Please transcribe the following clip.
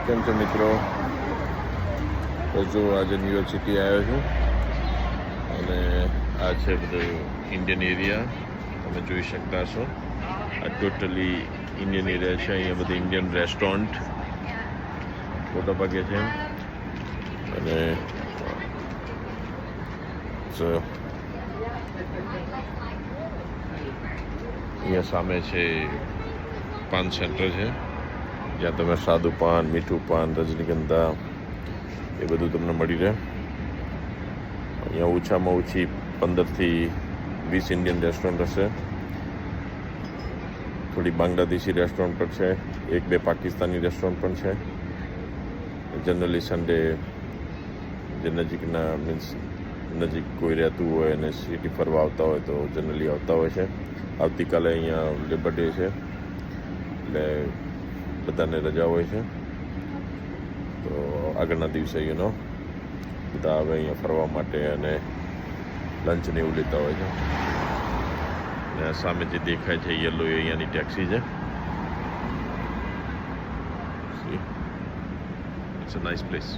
કેમ છો મિત્રો? તો જો આજે ન્યૂ યોર્ક સિટી આવ્યો છું અને આ છે બધું ઇન્ડિયન એરિયા. તમે જોઈ શકતા છો આ ટોટલી ઇન્ડિયન એરિયા છે. અહીંયા બધી ઇન્ડિયન રેસ્ટોરન્ટ મોટા ભાગે છે અને અહીંયા સામે છે પાન સેન્ટર છે જ્યાં તમે સાદું પાન, મીઠું પાન, રજનીગંધા એ બધું તમને મળી રહે. અહીંયા ઓછામાં ઓછી 15 થી 20 ઇન્ડિયન રેસ્ટોરન્ટ હશે. થોડી બાંગ્લાદેશી રેસ્ટોરન્ટ પણ છે, 1-2 પાકિસ્તાની રેસ્ટોરન્ટ પણ છે. જનરલી સન્ડે જે નજીકના નજીક કોઈ રહેતું હોય અને સિટી ફરવા આવતા હોય તો જનરલી આવતા હોય છે. આવતીકાલે અહીંયા લેબર ડે છે એટલે બધાને રજા હોય છે, તો આગળના દિવસે બધા આવે અહીંયા ફરવા માટે અને લંચને એવું લેતા હોય છે. અને સામે જે દેખાય છે યલો એ અહીંયાની ટેક્સી છે. It's a nice place.